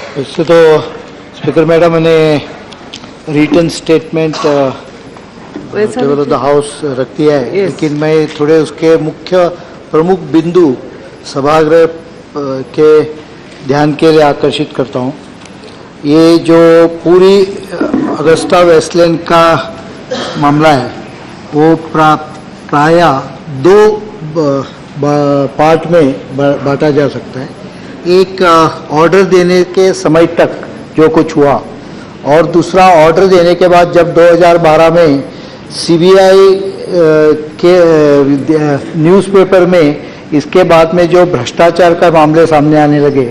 वैसे तो speaker madam ने written statement table of the house रख दिया है, लेकिन मैं थोड़े उसके मुख्य प्रमुख बिंदु सभागृह के ध्यान के लिए आकर्षित करता हूँ। ये जो पूरी अगस्ता वेस्टलैंड का मामला है वो प्रायः दो पार्ट में बांटा जा सकता है। एक ऑर्डर देने के समय तक जो कुछ हुआ, और दूसरा ऑर्डर देने के बाद जब 2012 में सीबीआई के न्यूज़पेपर में इसके बाद में जो भ्रष्टाचार का मामले सामने आने लगे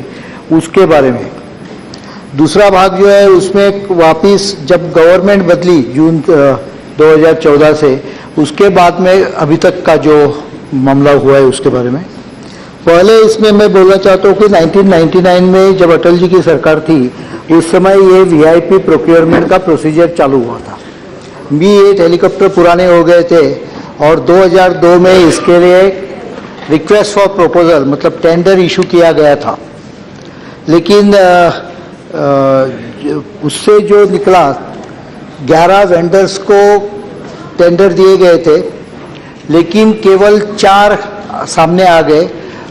उसके बारे में। दूसरा भाग जो है उसमें वापिस जब गवर्नमेंट बदली जून 2014 से, उसके बाद में अभी तक का जो मामला हुआ है उसके बारे में। पहले इसमें मैं बोलना चाहता हूँ कि 1999 में जब अटल जी की सरकार थी उस समय ये वीआईपी प्रोक्योरमेंट का प्रोसीजर चालू हुआ था। B-8 हेलीकॉप्टर पुराने हो गए थे और 2002 में इसके लिए रिक्वेस्ट फॉर प्रपोजल मतलब टेंडर इशू किया गया था। लेकिन उससे जो निकला 11 वेंडर्स को टेंडर दिए गए थे, लेकिन केवल 4 सामने आ गए।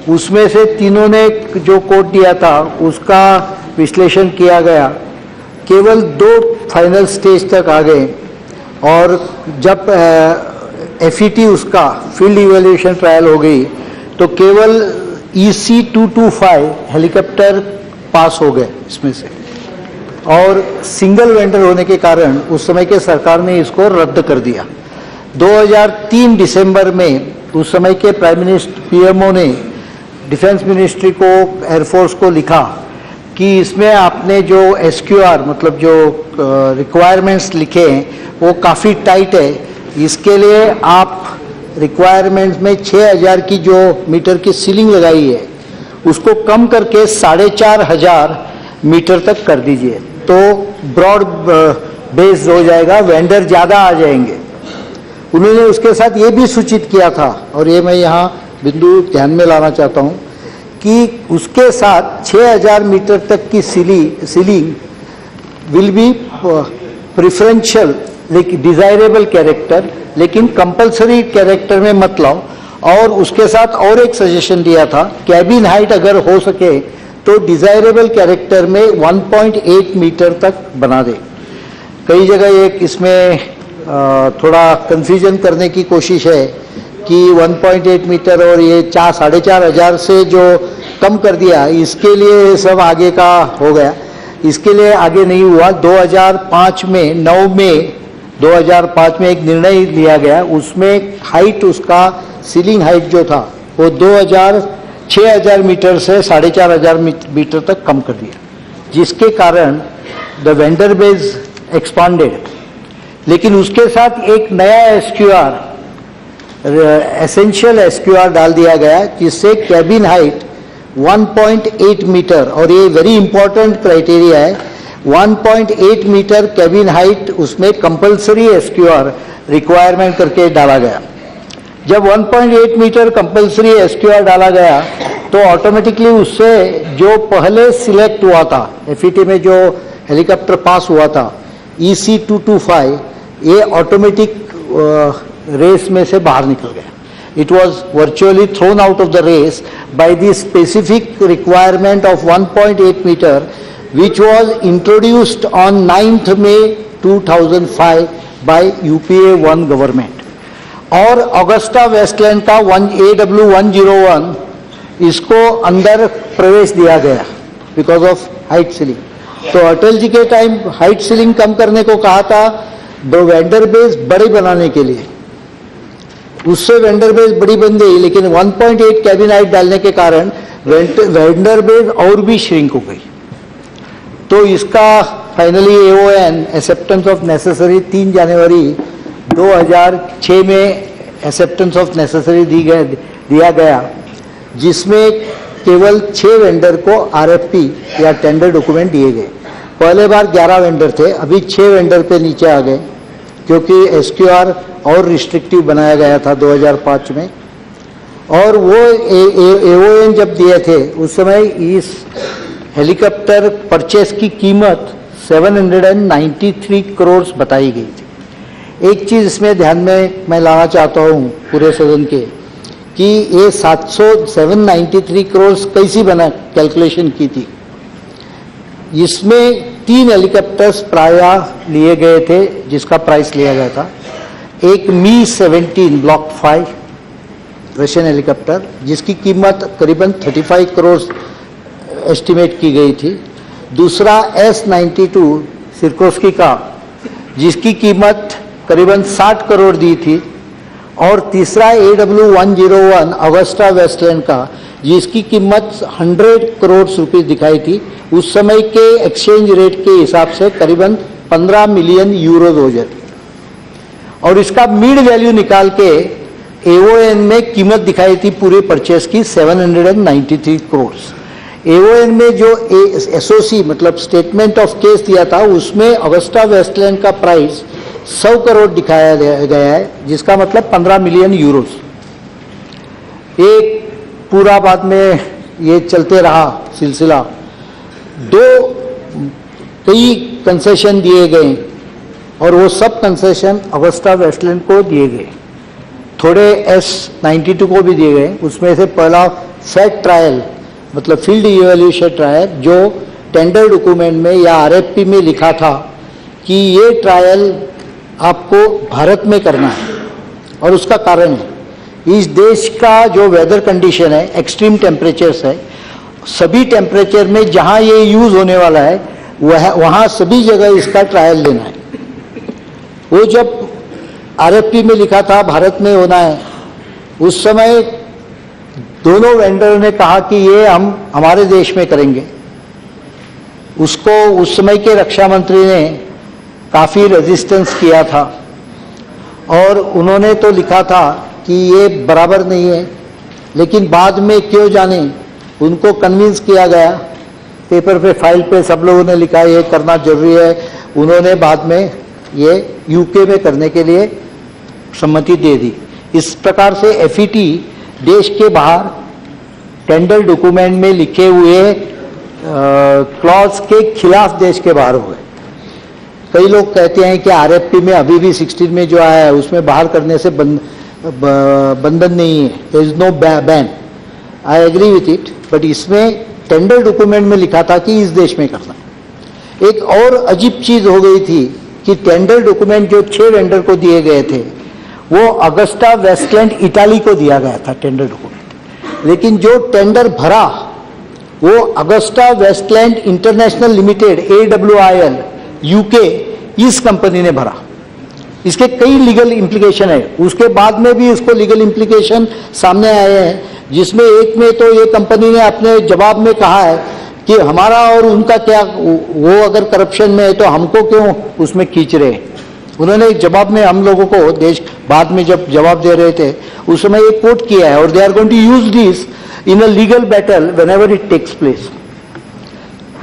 उसमें से तीनों ने जो कोट दिया था उसका विश्लेषण किया गया, केवल 2 फाइनल स्टेज तक आ गए। और जब FET उसका फील्ड इवैल्यूएशन ट्रायल हो गई तो केवल EC-225 हेलीकॉप्टर पास हो गए इसमें से, और सिंगल वेंडर होने के कारण उस समय के सरकार ने इसको रद्द कर दिया। 2003 दिसंबर में उस समय के प्राइम मिनिस्टर PMO ने डिफेंस मिनिस्ट्री को, एयरफोर्स को लिखा कि इसमें आपने जो SQR मतलब जो रिक्वायरमेंट्स लिखे हैं वो काफ़ी टाइट है। इसके लिए आप रिक्वायरमेंट्स में 6000 की जो मीटर की सीलिंग लगाई है उसको कम करके 4500 मीटर तक कर दीजिए, तो ब्रॉड बेस्ड हो जाएगा, वेंडर ज़्यादा आ जाएंगे। उन्होंने उसके साथ ये भी सूचित किया था, और ये मैं यहाँ बिंदु ध्यान में लाना चाहता हूँ कि उसके साथ 6000 मीटर तक की सीलिंग विल बी प्रिफरेंशियल लेकिन डिजायरेबल कैरेक्टर, लेकिन कंपलसरी कैरेक्टर में मत लाओ। और उसके साथ और एक सजेशन दिया था, कैबिन हाइट अगर हो सके तो डिजायरेबल कैरेक्टर में 1.8 मीटर तक बना दे। कई जगह एक इसमें थोड़ा कंफ्यूजन करने की कोशिश है कि 1.8 मीटर और ये 4,500 से जो कम कर दिया, इसके लिए सब आगे का हो गया। इसके लिए आगे नहीं हुआ। 2005 में 9 मई 2005 में एक निर्णय लिया गया, उसमें हाइट उसका सीलिंग हाइट जो था वो 6,000 मीटर से 4,500 मीटर तक कम कर दिया, जिसके कारण द वेंडर बेस एक्सपांडेड। लेकिन उसके साथ एक नया SQR एसेंशियल SQR डाल दिया गया, जिससे कैबिन हाइट 1.8 मीटर, और ये वेरी इंपॉर्टेंट क्राइटेरिया है, 1.8 मीटर कैबिन हाइट उसमें कंपलसरी SQR रिक्वायरमेंट करके डाला गया। जब 1.8 मीटर कंपलसरी SQR डाला गया तो ऑटोमेटिकली उससे जो पहले सिलेक्ट हुआ था FET में जो हेलीकॉप्टर पास हुआ था EC-225, ये ऑटोमेटिक रेस में से बाहर निकल गया। It was virtually thrown out of the race by the specific requirement of 1.8 meter, which was introduced on 9th May 2005 by UPA-1 government. और अगस्ता वेस्टलैंड का AW101 इसको अंदर प्रवेश दिया गया बिकॉज ऑफ हाइट सीलिंग। तो अटल जी के टाइम हाइट सीलिंग कम करने को कहा था वेंडर बेस बड़ी बनाने के लिए, उससे वेंडर बेस बड़ी बन गई, लेकिन 1.8 कैबिन हाइट डालने के कारण वेंडर बेस और भी श्रिंक हो गई। तो इसका finally AON acceptance of necessary 3 जनवरी 2006 में एक्सेप्टेंस ऑफ नेसेसरी दिया गया, जिसमें केवल 6 वेंडर को RFP या टेंडर डॉक्यूमेंट दिए गए। पहले बार 11 वेंडर थे, अभी 6 वेंडर पे नीचे आ गए, क्योंकि SQR और रिस्ट्रिक्टिव बनाया गया था 2005 में। और वो AON जब दिए थे उस समय इस हेलीकॉप्टर परचेस की कीमत 793 करोड़ बताई गई थी। एक चीज़ इसमें ध्यान में मैं लाना चाहता हूँ पूरे सदन के कि ये 793 करोड़ कैसी बना कैलकुलेशन की थी। इसमें 3 हेलीकॉप्टर्स प्रायः लिए गए थे जिसका प्राइस लिया गया था। एक मी-17 ब्लॉक 5 रशियन हेलीकॉप्टर जिसकी कीमत करीबन 35 करोड़ एस्टिमेट की गई थी। दूसरा S-92 सिरकोस्की का जिसकी कीमत करीबन 60 करोड़ दी थी। और तीसरा AW101 अगस्टा वेस्टलैंड का जिसकी कीमत 100 करोड़ रुपये दिखाई थी। उस समय के एक्सचेंज रेट के हिसाब से करीबन 15 मिलियन यूरो हो जाती। और इसका मिड वैल्यू निकाल के AON में कीमत दिखाई थी पूरे परचेस की 793 करोड़। AON में जो SOC मतलब स्टेटमेंट ऑफ केस दिया था उसमें अगस्टा वेस्टलैंड का प्राइस 100 करोड़ दिखाया गया है जिसका मतलब 15 मिलियन यूरोस। एक पूरा बाद में ये चलते रहा सिलसिला। कई कंसेशन दिए गए और वो सब कंसेशन अगस्टा वेस्टलैंड को दिए गए, थोड़े S-92 को भी दिए गए। उसमें से पहला फैक्ट ट्रायल मतलब फील्ड इवैल्यूएशन ट्रायल जो टेंडर डॉक्यूमेंट में या RFP में लिखा था कि ये ट्रायल आपको भारत में करना है। और उसका कारण है इस देश का जो वेदर कंडीशन है, एक्सट्रीम टेम्परेचर्स है, सभी टेम्परेचर में जहाँ ये यूज़ होने वाला है वहाँ सभी जगह इसका ट्रायल लेना है। वो जब RFP में लिखा था भारत में होना है, उस समय दोनों वेंडर ने कहा कि ये हम हमारे देश में करेंगे। उसको उस समय के रक्षा मंत्री ने काफ़ी रेजिस्टेंस किया था और उन्होंने तो लिखा था कि ये बराबर नहीं है, लेकिन बाद में क्यों जाने उनको कन्विंस किया गया। पेपर पे फाइल पे सब लोगों ने लिखा ये करना जरूरी है। उन्होंने बाद में ये UK में करने के लिए सम्मति दे दी। इस प्रकार से FET देश के बाहर टेंडर डॉक्यूमेंट में लिखे हुए क्लॉज के खिलाफ देश के बाहर हुए। कई लोग कहते हैं कि RFP में अभी भी 16 में जो आया है उसमें बाहर करने से बंधन नहीं है, there is no ban. I agree with it, but इसमें टेंडर डॉक्यूमेंट में लिखा था कि इस देश में करना। एक और अजीब चीज हो गई थी कि टेंडर डॉक्यूमेंट जो 6 वेंडर को दिए गए थे वो अगस्टा वेस्टलैंड इटाली को दिया गया था टेंडर डॉक्यूमेंट, लेकिन जो टेंडर भरा वो Agusta Westland international limited AWIL UK इस कंपनी ने भरा। इसके कई लीगल इम्प्लीकेशन है, उसके बाद में भी इसको लीगल इम्प्लीकेशन सामने आए हैं, जिसमें एक में तो ये कंपनी ने अपने जवाब में कहा है कि हमारा और उनका क्या, वो अगर करप्शन में है तो हमको क्यों उसमें खींच रहे हैं। उन्होंने जवाब में हम लोगों को देश बाद में जब जवाब दे रहे थे उस समय ये कोट किया है और they are going to use this in a legal battle whenever it takes place.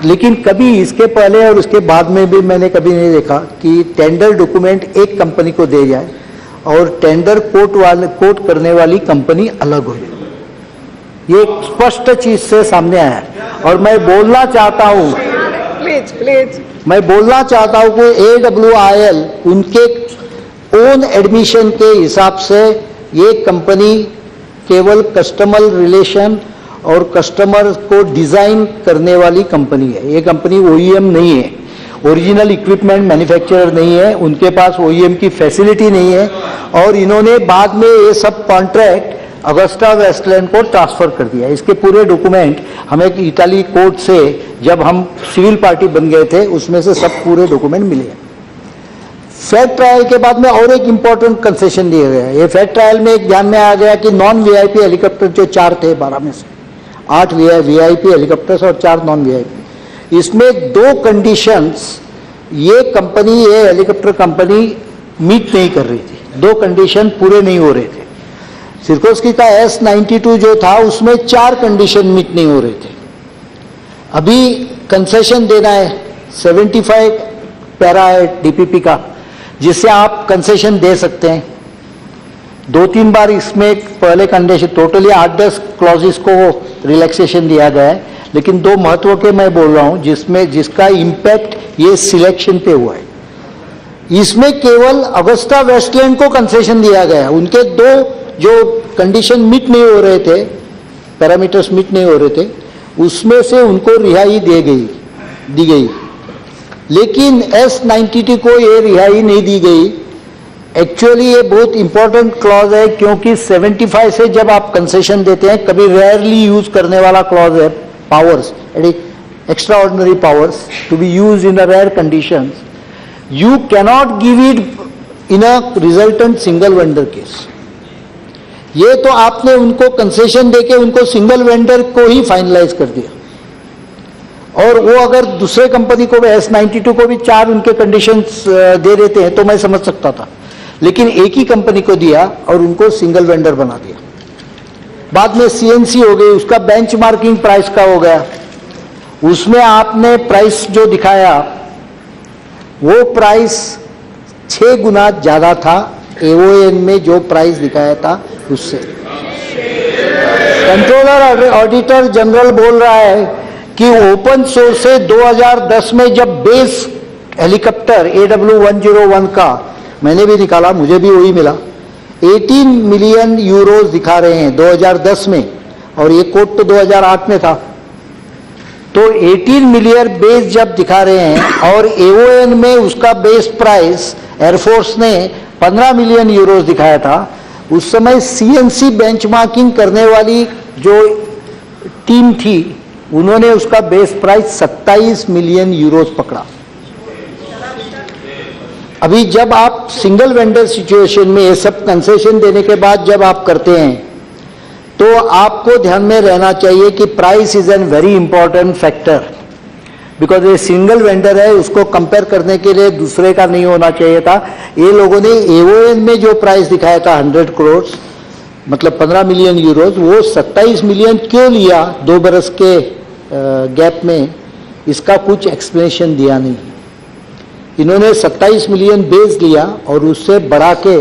लेकिन कभी इसके पहले और उसके बाद में भी मैंने कभी नहीं देखा कि टेंडर डॉक्यूमेंट एक कंपनी को दे जाए और टेंडर कोट करने वाली कंपनी अलग हो जाए। ये एक स्पष्ट चीज से सामने आया है और मैं बोलना चाहता हूँ कि AWIL उनके ओन एडमिशन के हिसाब से ये कंपनी केवल कस्टमर रिलेशन और कस्टमर को डिजाइन करने वाली कंपनी है। ये कंपनी OEM नहीं है, ओरिजिनल इक्विपमेंट मैन्युफैक्चरर नहीं है, उनके पास OEM की फैसिलिटी नहीं है। और इन्होंने बाद में ये सब कॉन्ट्रैक्ट अगस्टा वेस्टलैंड को ट्रांसफर कर दिया। इसके पूरे डॉक्यूमेंट हमें इटाली कोर्ट से जब हम सिविल पार्टी बन गए थे उसमें से सब पूरे डॉक्यूमेंट मिले। फैक्ट ट्रायल के बाद में और एक इम्पोर्टेंट कंसेशन दिया गया। ये फैक्ट ट्रायल में एक ध्यान में आ गया कि नॉन VIP हेलीकॉप्टर जो 4 थे, 12 में से 8 VIP हेलीकॉप्टर्स और 4 नॉन VIP, इसमें 2 कंडीशंस ये हेलीकॉप्टर कंपनी मीट नहीं कर रही थी। 2 कंडीशन पूरे नहीं हो रहे थे। सिरकोस्की का S-92 जो था उसमें 4 कंडीशन मीट नहीं हो रहे थे। अभी कंसेशन देना है 75 पैरा है DPP का, जिससे आप कंसेशन दे सकते हैं। 2-3 बार इसमें पहले कंडीशन टोटली 8-10 क्लॉजेस को रिलैक्सेशन दिया गया है, लेकिन दो महत्व के मैं बोल रहा हूं जिसका इम्पैक्ट ये सिलेक्शन पे हुआ है। इसमें केवल अगस्ता वेस्टलैंड को कंसेशन दिया गया है। उनके दो जो कंडीशन मीट नहीं हो रहे थे, पैरामीटर्स मीट नहीं हो रहे थे, उसमें से उनको रिहाई दी गई, लेकिन S92 को ये रिहाई नहीं दी गई। एक्चुअली ये बहुत इंपॉर्टेंट क्लॉज है, क्योंकि 75 से जब आप कंसेशन देते हैं, कभी रेयरली यूज करने वाला क्लॉज है, powers, extraordinary powers to be use in the rare conditions, you cannot give it in a resultant single vendor case. ये तो आपने उनको कंसेशन देके उनको सिंगल वेंडर को ही फाइनलाइज कर दिया, और वो अगर दूसरे कंपनी को भी S92 को भी 4 उनके कंडीशंस दे देते हैं तो मैं समझ सकता था, लेकिन एक ही कंपनी को दिया और उनको सिंगल वेंडर बना दिया। बाद में CNC हो गई, उसका बेंचमार्किंग प्राइस का हो गया, उसमें आपने प्राइस जो दिखाया वो प्राइस 6 गुना ज्यादा था AON में जो प्राइस दिखाया था उससे। कंट्रोलर ऑडिटर जनरल बोल रहा है कि ओपन सोर्स से 2010 में जब बेस हेलीकॉप्टर AW101 का मैंने भी निकाला, मुझे भी वही मिला, 18 मिलियन यूरोज दिखा रहे हैं 2010 में, और ये कोड तो 2008 में था। तो 18 मिलियन बेस जब दिखा रहे हैं और AON में उसका बेस प्राइस एयरफोर्स ने 15 मिलियन यूरोज दिखाया था, उस समय CNC बेंचमार्किंग करने वाली जो टीम थी उन्होंने उसका बेस प्राइस 27 मिलियन यूरोज पकड़ा। अभी जब आप सिंगल वेंडर सिचुएशन में ये सब कंसेशन देने के बाद जब आप करते हैं तो आपको ध्यान में रहना चाहिए कि price is an very important factor, because ये सिंगल वेंडर है, उसको कंपेयर करने के लिए दूसरे का नहीं होना चाहिए था। ये लोगों ने AON में जो प्राइस दिखाया था 100 करोड़ मतलब 15 मिलियन यूरोज, वो 27 मिलियन क्यों लिया 2 बरस के गैप में, इसका कुछ एक्सप्लेनेशन दिया नहीं। इन्होंने 27 मिलियन बेस लिया और उससे बढ़ा के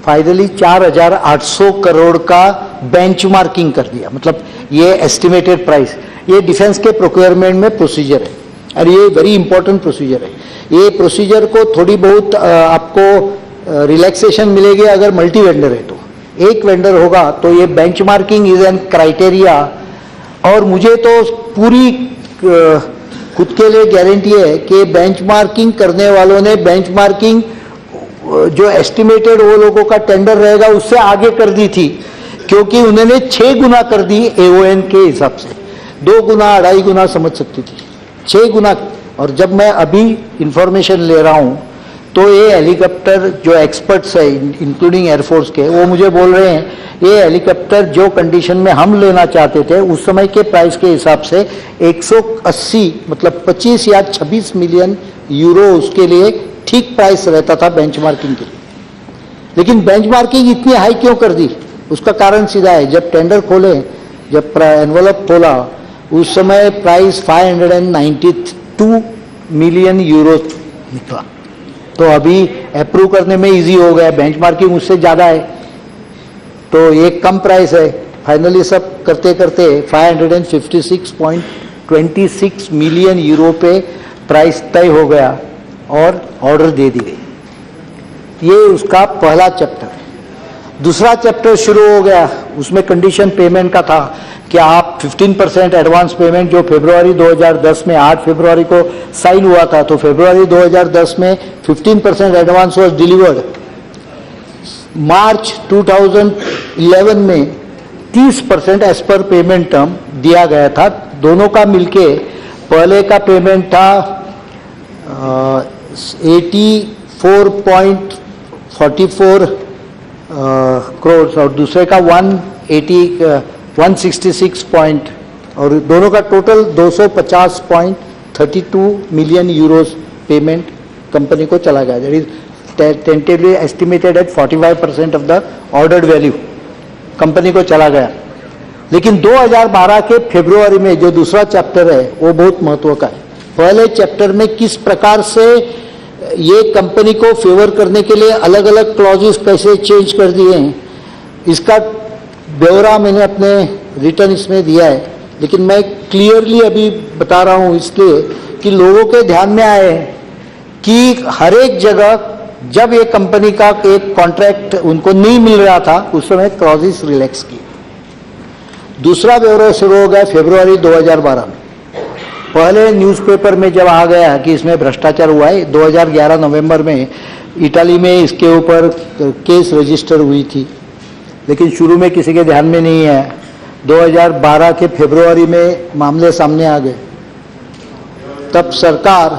फाइनली 4,800 करोड़ का बेंचमार्किंग कर दिया। मतलब ये एस्टिमेटेड प्राइस, ये डिफेंस के प्रोक्योरमेंट में प्रोसीजर है और ये वेरी इंपॉर्टेंट प्रोसीजर है। ये प्रोसीजर को थोड़ी बहुत आपको रिलैक्सेशन मिलेगी अगर मल्टी वेंडर है तो। एक वेंडर होगा तो ये बेंचमार्किंग इज एन क्राइटेरिया, और मुझे तो पूरी खुद के लिए गारंटी है कि बेंचमार्किंग करने वालों ने बेंचमार्किंग जो एस्टिमेटेड वो लोगों का टेंडर रहेगा उससे आगे कर दी थी, क्योंकि उन्होंने 6 गुना कर दी AON के हिसाब से। 2 गुना 2.5 गुना समझ सकती थी, 6 गुना। और जब मैं अभी इंफॉर्मेशन ले रहा हूं तो ये हेलीकॉप्टर जो एक्सपर्ट्स है इंक्लूडिंग एयरफोर्स के, वो मुझे बोल रहे हैं ये हेलीकॉप्टर जो कंडीशन में हम लेना चाहते थे उस समय के प्राइस के हिसाब से 180 मतलब 25 या 26 मिलियन यूरो उसके लिए ठीक प्राइस रहता था बेंचमार्किंग के लिए। लेकिन बेंचमार्किंग इतनी हाई क्यों कर दी, उसका कारण सीधा है, जब टेंडर खोले, जब एनवलप खोला उस समय प्राइस 592 मिलियन यूरो निकला। तो अभी अप्रूव करने में इजी हो गया, बेंचमार्किंग उससे ज़्यादा है तो ये कम प्राइस है। फाइनली सब करते करते 556.26 मिलियन यूरो पे प्राइस तय हो गया और ऑर्डर दे दी गई। ये उसका पहला चैप्टर है। दूसरा चैप्टर शुरू हो गया, उसमें कंडीशन पेमेंट का था कि आप 15% एडवांस पेमेंट जो फरवरी 2010 में 8 फरवरी को साइन हुआ था, तो फरवरी 2010 में 15% एडवांस वाज डिलीवर्ड। मार्च 2011 में 30% एज पर पेमेंट टर्म दिया गया था। दोनों का मिलके पहले का पेमेंट था 84.44 करोड़ और दूसरे का 166 पॉइंट, और दोनों का total 250.32 million euros payment company को चला गया। That is tentatively estimated at 45% of the ordered value company को चला गया। लेकिन 2012 के फरवरी में जो दूसरा चैप्टर है वो बहुत महत्व का है। पहले चैप्टर में किस प्रकार से ये कंपनी को फेवर करने के लिए अलग अलग क्लॉजेस कैसे चेंज कर दिए हैं, इसका ब्यौरा मैंने अपने रिटर्न इसमें दिया है, लेकिन मैं क्लियरली अभी बता रहा हूं इसलिए कि लोगों के ध्यान में आए कि हर एक जगह जब ये कंपनी का एक कॉन्ट्रैक्ट उनको नहीं मिल रहा था उस समय क्लॉजेस रिलैक्स की। दूसरा ब्यौरा शुरू हो गया फरवरी 2012 में। पहले न्यूज़पेपर में जब आ गया कि इसमें भ्रष्टाचार हुआ है, 2011 नवंबर में इटली में इसके ऊपर केस रजिस्टर हुई थी, लेकिन शुरू में किसी के ध्यान में नहीं आया। 2012 के फरवरी में मामले सामने आ गए। तब सरकार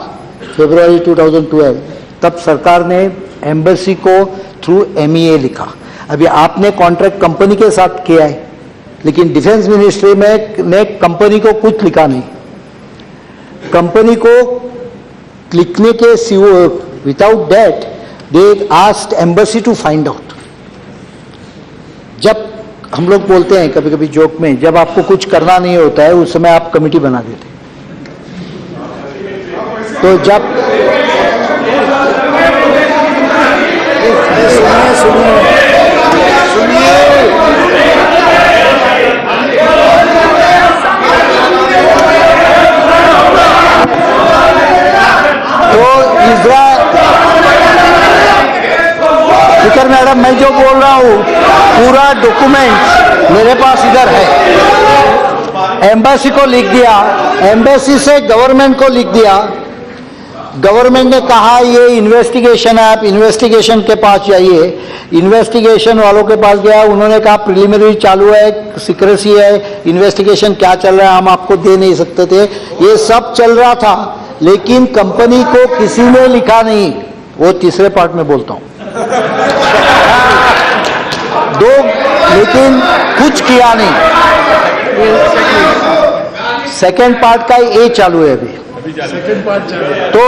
फरवरी 2012 तब सरकार ने एम्बेसी को थ्रू MEA लिखा। अभी आपने कॉन्ट्रैक्ट कंपनी के साथ किया है, लेकिन डिफेंस मिनिस्ट्री में ने कंपनी को कुछ लिखा नहीं। कंपनी को लिखने के without that they asked embassy to find out. जब हम लोग बोलते हैं कभी कभी जोक में, जब आपको कुछ करना नहीं होता है उस समय आप कमेटी बना देते। तो जब स्पीकर मैडम, मैं जो बोल रहा हूँ पूरा डॉक्यूमेंट मेरे पास इधर है। एम्बेसी को लिख दिया, एम्बेसी से गवर्नमेंट को लिख दिया। गवर्नमेंट ने कहा ये इन्वेस्टिगेशन है, आप इन्वेस्टिगेशन के पास जाइए। इन्वेस्टिगेशन वालों के पास गया, उन्होंने कहा प्रिलिमिनरी चालू है, सीक्रेसी है, इन्वेस्टिगेशन क्या चल रहा है हम आपको दे नहीं सकते थे। ये सब चल रहा था, लेकिन कंपनी को किसी ने लिखा नहीं। वो तीसरे पार्ट में बोलता हूं लेकिन कुछ किया नहीं। सेकेंड पार्ट का ये चालू है अभी। सेकेंड पार्ट तो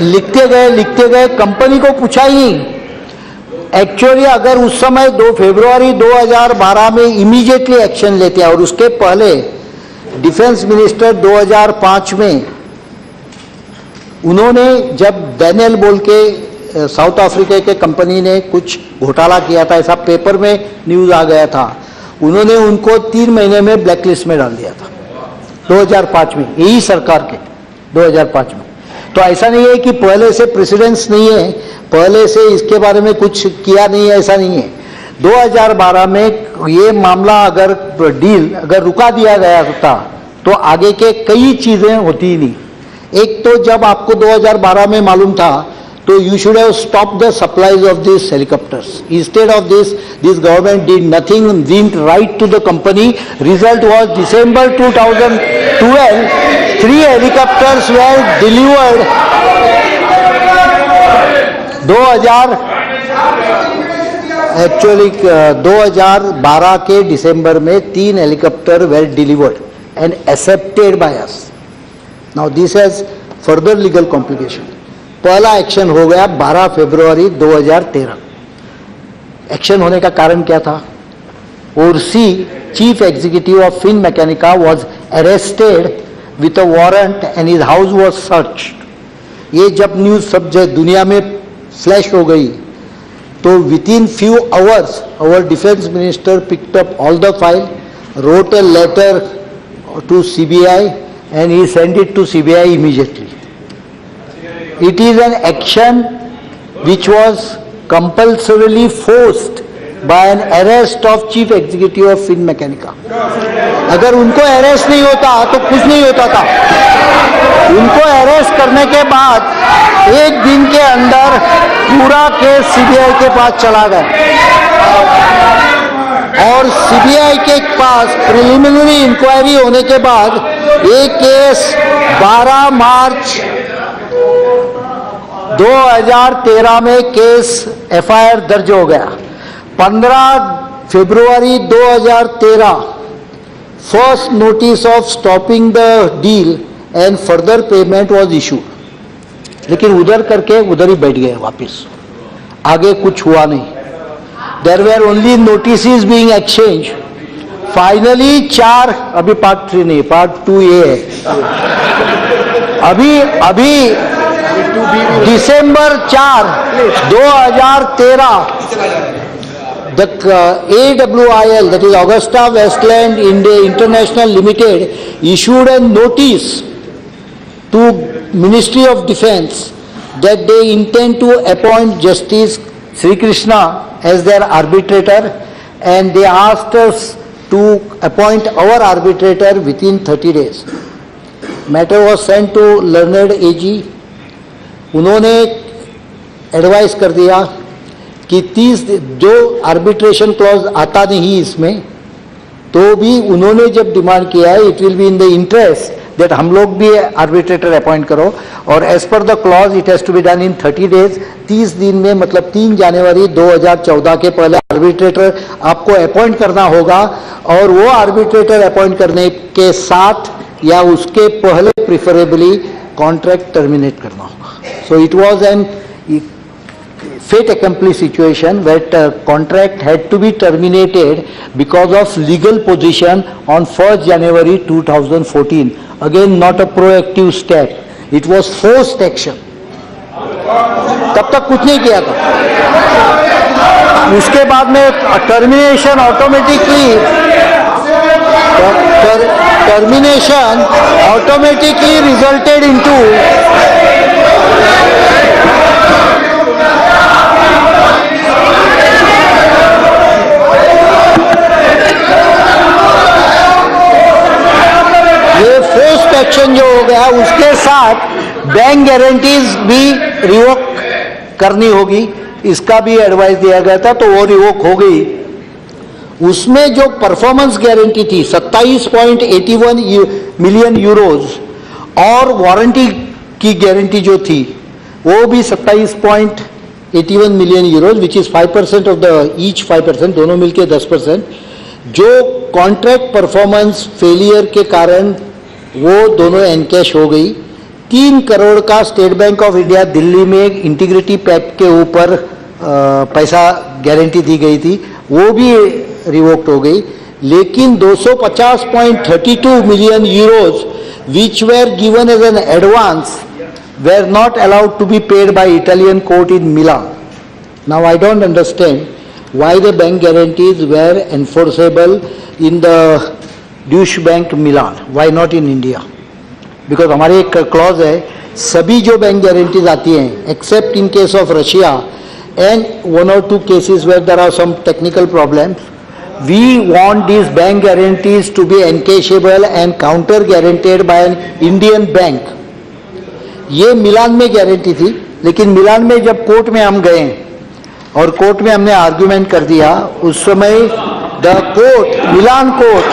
लिखते गए कंपनी को पूछा ही नहीं। एक्चुअली अगर उस समय 2 फरवरी 2012 में इमीडिएटली एक्शन लेते हैं, और उसके पहले डिफेंस मिनिस्टर 2005 में उन्होंने जब डैनियल बोल के साउथ अफ्रीका के कंपनी ने कुछ घोटाला किया था, ऐसा पेपर में न्यूज आ गया था, उन्होंने उनको 3 महीने में ब्लैकलिस्ट में डाल दिया था 2005 में, यही सरकार के 2005 में। तो ऐसा नहीं है कि पहले से प्रेसिडेंस नहीं है, पहले से इसके बारे में कुछ किया नहीं है, ऐसा नहीं है। 2012 में ये मामला अगर रुका दिया गया था तो आगे के कई चीजें होती ही नहीं। एक तो जब आपको 2012 में मालूम था तो you should have stopped the supplies of these helicopters. Instead of this government did nothing, didn't write to the company. Result was December 2012, 3 helicopters were delivered. 2012 के दिसंबर में 3 helicopter were delivered and accepted by us. Now this has further legal complication. पहला action हो गया 12 फरवरी 2013। Action होने का कारण क्या था? Orsi chief executive of Finmeccanica was arrested with a warrant and his house was searched. ये जब न्यूज सब दुनिया में फ्लैश हो गई तो within few hours our defence minister picked up all the file, wrote a letter to CBI and he sent it to CBI immediately. It is an action which was compulsorily forced by an arrest of chief executive of Fin Mechanica. अगर उनको arrest नहीं होता तो कुछ नहीं होता था। उनको अरेस्ट करने के बाद 1 दिन के अंदर पूरा केस CBI के पास चला गया, और CBI के पास प्रिलिमिनरी इंक्वायरी होने के बाद ये केस 12 मार्च 2013 में केस FIR दर्ज हो गया। 15 फरवरी 2013 first notice of stopping the deal and further payment was issued. लेकिन उधर करके उधर ही बैठ गए वापस, आगे कुछ हुआ नहीं। There were only notices being exchanged. Finally 4, अभी पार्ट 3 नहीं, पार्ट 2A है। अभी दिसंबर 4, 2013 the AWIL, that is Augusta Westland India International Limited, issued a notice to Ministry of Defence that they intend to appoint Justice Sri Krishna as their arbitrator, and they asked us to appoint our arbitrator within 30 days. Matter was sent to learned AG. उन्होंने advice कर दिया कि 30 जो arbitration clause आता नहीं इसमें, तो भी उन्होंने जब डिमांड किया है it will be in the interest that हम लोग भी आर्बिट्रेटर अपॉइंट करो, और as per the clause it has to be done in 30 days, 30 दिन में, मतलब 3 जनवरी 2014 के पहले आर्बिट्रेटर आपको अपॉइंट करना होगा, और वो आर्बिट्रेटर अपॉइंट करने के साथ या उसके पहले प्रिफरेबली कॉन्ट्रैक्ट टर्मिनेट करना होगा. So it was an fait accomplished situation where contract had to be terminated because of legal position on 1st January 2014. Again, not a proactive step. It was forced action. तब तक कुछ नहीं किया था. उसके बाद में टर्मिनेशन ऑटोमेटिकली रिजल्टेड इनटू ये फोर्स्ड एक्शन जो हो गया, उसके साथ बैंक गारंटीज भी रिवोक करनी होगी, इसका भी एडवाइस दिया गया था, तो वो रिवोक हो गई. उसमें जो परफॉर्मेंस गारंटी थी 27.81 मिलियन यूरोज, और वारंटी की गारंटी जो थी वो भी 27.81 million euros, which is 5% of the each 5%, दोनों मिलके 10%, जो कॉन्ट्रैक्ट परफॉर्मेंस फेलियर के कारण वो दोनों एनकैश हो गई. 3 करोड़ का state bank of India Delhi में इंटीग्रिटी पैक्ट के ऊपर पैसा गारंटी दी गई थी, वो भी रिवोक्ड हो गई. लेकिन 250.32 million euros which were given as an advance were not allowed to be paid by Italian court in Milan. Now I don't understand why the bank guarantees were enforceable in the Deutsche Bank Milan, why not in India? Because हमारे एक clause है, सभी जो bank guarantees आती हैं accept in case of Russia and 1 or 2 cases where there are some technical problems, we want these bank guarantees to be encashable and counter guaranteed by an Indian bank. ये मिलान में guarantee थी, लेकिन मिलान में जब court में हम गए और कोर्ट में हमने आर्ग्यूमेंट कर दिया, उस समय द कोर्ट, मिलान कोर्ट,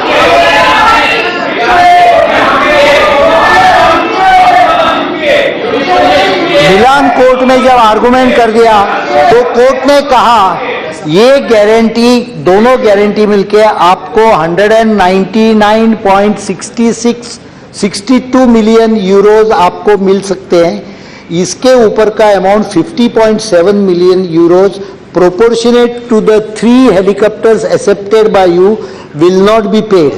में जब आर्गुमेंट कर दिया तो कोर्ट ने कहा ये गारंटी, दोनों गारंटी मिलके आपको 199.62 मिलियन यूरोज आपको मिल सकते हैं. इसके ऊपर का amount 50.7 million euros proportionate to the 3 helicopters accepted by you will not be paid.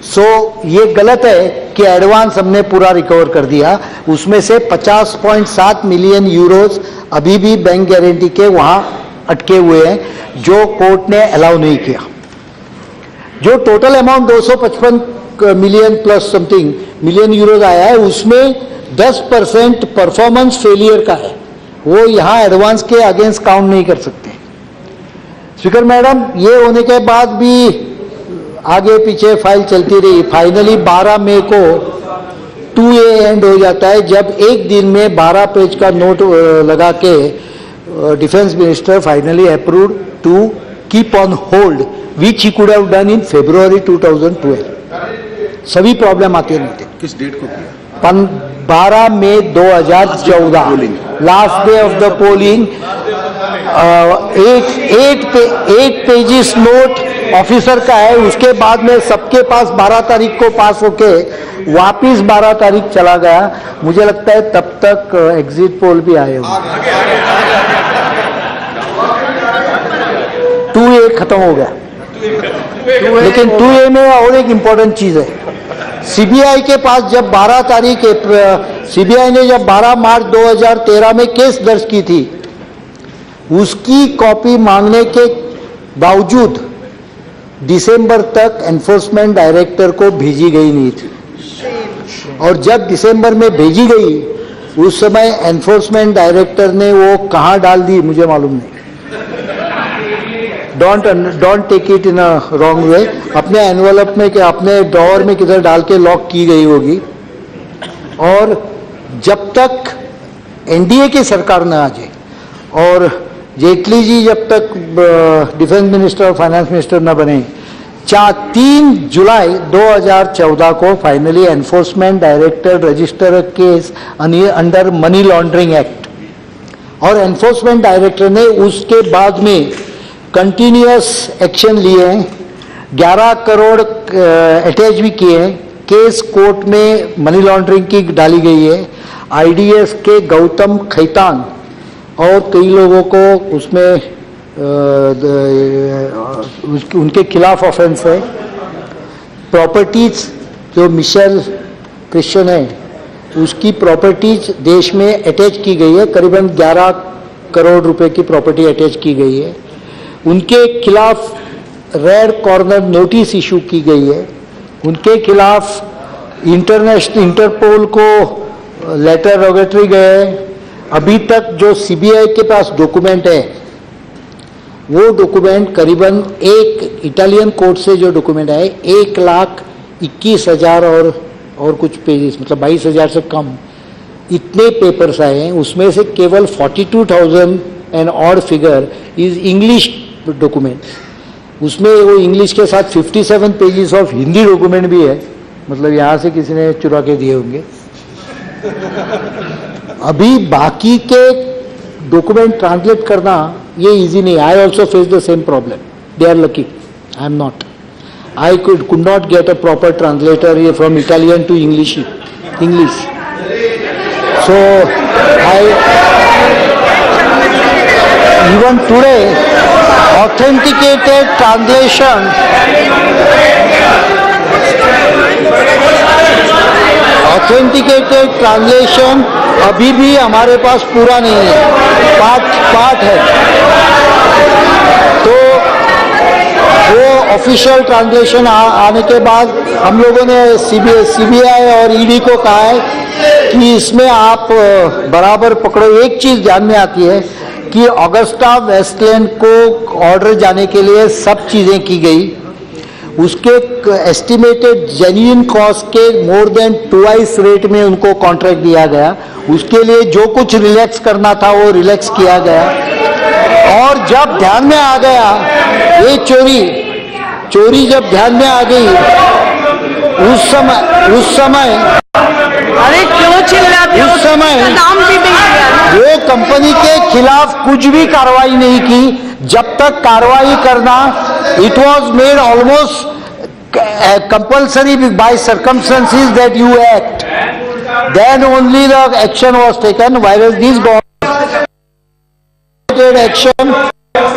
So ये गलत है कि एडवांस हमने पूरा रिकवर कर दिया, उसमें से 50.7 मिलियन यूरोज अभी भी बैंक गारंटी के वहां अटके हुए हैं, जो कोर्ट ने अलाउ नहीं किया. जो total amount 255 million plus something million euros आया है, उसमें 10% परफॉर्मेंस फेलियर का है, वो यहाँ एडवांस के अगेंस्ट काउंट नहीं कर सकते. स्पीकर मैडम, ये होने के बाद भी आगे पीछे फाइल चलती रही. फाइनली 12 मई को 2A एंड हो जाता है, जब एक दिन में 12 पेज का नोट लगा के defence minister finally approved to keep on hold which he could have done in February 2012. सभी प्रॉब्लम आते नहीं थे. किस डेट को किया? 12 मई 2014, last day of the polling. 8 pages note officer का है, उसके बाद में सबके पास 12 तारीख को पास होके वापिस 12 तारीख चला गया. मुझे लगता है तब तक एग्जिट पोल भी आए होंगे. 2A खत्म हो गया. लेकिन 2A में और एक इंपॉर्टेंट चीज है, सीबीआई के पास जब 12 तारीख सीबीआई ने जब 12 मार्च 2013 में केस दर्ज की थी, उसकी कॉपी मांगने के बावजूद दिसंबर तक एनफोर्समेंट डायरेक्टर को भेजी गई नहीं थी, और जब दिसंबर में भेजी गई उस समय एनफोर्समेंट डायरेक्टर ने वो कहाँ डाल दी मुझे मालूम नहीं। Don't take it in a wrong way. अपने एनवलप में, अपने ड्रॉअर में किधर डाल के लॉक की गई होगी। और जब तक एनडीए की सरकार न आ जाए और जेटली जी जब तक डिफेंस मिनिस्टर और फाइनेंस मिनिस्टर न बने, 3 जुलाई 2014 को finally enforcement director register a case under money laundering act, और एनफोर्समेंट डायरेक्टर ने उसके बाद में कंटिन्यूअस एक्शन लिए हैं। 11 करोड़ अटैच भी किए हैं। केस कोर्ट में मनी लॉन्ड्रिंग की डाली गई है। आईडीएस के गौतम खैतान और कई लोगों को उसमें उनके खिलाफ ऑफेंस है। प्रॉपर्टीज जो मिशेल क्रिश्चियन है उसकी प्रॉपर्टीज देश में अटैच की गई है, करीबन 11 करोड़ रुपए की प्रॉपर्टी अटैच की गई है। उनके खिलाफ रेड कॉर्नर नोटिस इशू की गई है। उनके खिलाफ इंटरपोल को लेटर रोगेटरी गए। अभी तक जो सीबीआई के पास डॉक्यूमेंट है वो डॉक्यूमेंट करीबन एक इटालियन कोर्ट से जो डॉक्यूमेंट आए 1,21,000 और कुछ पेजेस, मतलब 22,000 से कम इतने पेपर्स आए हैं। उसमें से केवल 42,000 and odd figure is English document. उसमें वो इंग्लिश के साथ 57 पेजेस ऑफ हिंदी डॉक्यूमेंट भी है, मतलब यहाँ से किसी ने चुरा के दिए होंगे। अभी बाकी के डॉक्यूमेंट ट्रांसलेट करना ये इजी नहीं। I also face the same problem. They are lucky, I am not. I could not get a proper translator from Italian to English. So even today, authenticated translation अभी भी हमारे पास पूरा नहीं है, part है। तो वो ऑफिशियल ट्रांसलेशन आने के बाद हम लोगों ने सीबीआई और ईडी को कहा है कि इसमें आप बराबर पकड़ो। एक चीज ध्यान में आती है कि ऑगस्टा वेस्टलैंड को ऑर्डर जाने के लिए सब चीजें की गई। उसके एस्टिमेटेड जेन्युइन कॉस्ट के मोर देन 2x रेट में उनको कॉन्ट्रैक्ट दिया गया। उसके लिए जो कुछ रिलैक्स करना था वो रिलैक्स किया गया। और जब ध्यान में आ गया ये चोरी जब ध्यान में आ गई उस समय अरे क्यों चिल्लाते हो? उस समय नाम भी नहीं लिया। वो कंपनी के खिलाफ कुछ भी कार्रवाई नहीं की। जब तक कार्रवाई करना, it was made almost compulsory by circumstances that you act, then only the action was taken. While this action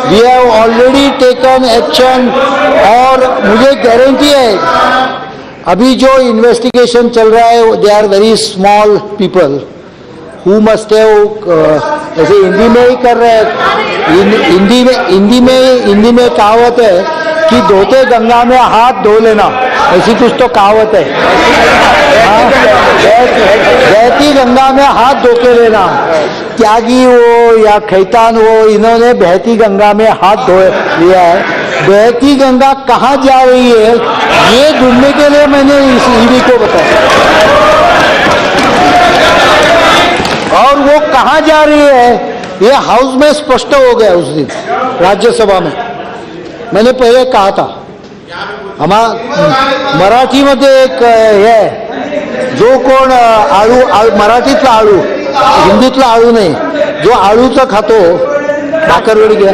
we have already taken action. और मुझे गारंटी है अभी जो इन्वेस्टिगेशन चल रहा है they are very small people who must have, ऐसे हिंदी में ही कर रहे हैं। हिंदी में कहावत है कि धोते गंगा में हाथ धो लेना, ऐसी कुछ तो कहावत है। बहती गंगा में हाथ धो के लेना। त्यागी हो या खैतान हो, इन्होंने बहती गंगा में हाथ धो लिया है। बहती गंगा कहाँ जा रही है ये ढूंढने के लिए मैंने इस ईडी को बताया, और वो कहाँ जा रही है ये हाउस में स्पष्ट हो गया उस दिन राज्यसभा में। मैंने पहले कहा था मराठी मध्ये एक हे जो कोण आळू मराठीतला आळू, हिंदीतला आळू नाही, जो आळूचा खातो भाकरवडी गया,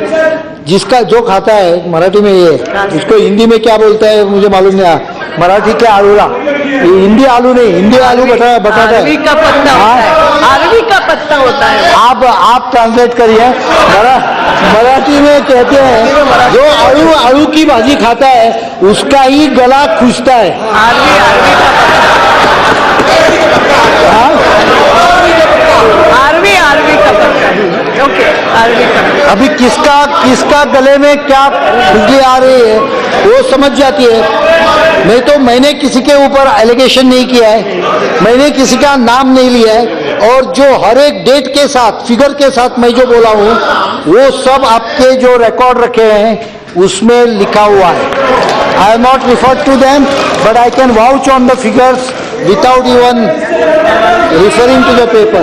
जिसका जो खाता है मराठी में ये, उसको हिंदी में क्या बोलता है मुझे मालूम नहीं। मराठी के आलूला, हिंदी आलू नहीं, हिंदी आलू बटाटा अरबी का पत्ता होता है। अरबी का पत्ता होता है। आप ट्रांसलेट करिए। मराठी में कहते हैं जो आलू की भाजी खाता है उसका ही गला खुजता है। अरबी का पत्ता। ओके, अरबी का पत्ता। अभी किसका किसका गले में क्या खुजली आ रही है वो समझ जाती है। नहीं तो मैंने किसी के ऊपर एलिगेशन नहीं किया है, मैंने किसी का नाम नहीं लिया है, और जो हर एक डेट के साथ फिगर के साथ मैं जो बोला हूँ वो सब आपके जो रिकॉर्ड रखे हैं उसमें लिखा हुआ है। I have not referred to them but I can vouch on the figures without even referring to the paper.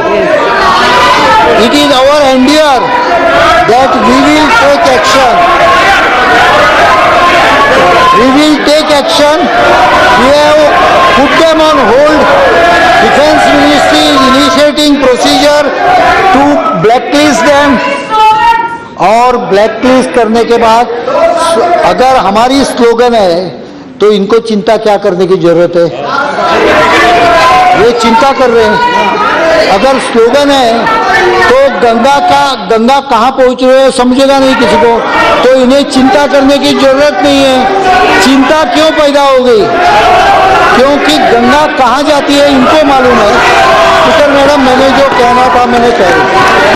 It is our endeavor that we will take action. We will take action. We have put them on hold. Defense Ministry is initiating procedure to blacklist them. और blacklist करने के बाद अगर हमारी slogan है तो इनको चिंता क्या करने की जरूरत है? ये चिंता कर रहे हैं। अगर स्लोगन है तो गंगा कहाँ पहुंच रहे है समझेगा नहीं किसी को, तो इन्हें चिंता करने की जरूरत नहीं है। चिंता क्यों पैदा हो गई? क्योंकि गंगा कहाँ जाती है इनको मालूम है। स्पीकर मैडम, मैंने जो कहना था मैंने कह दिया।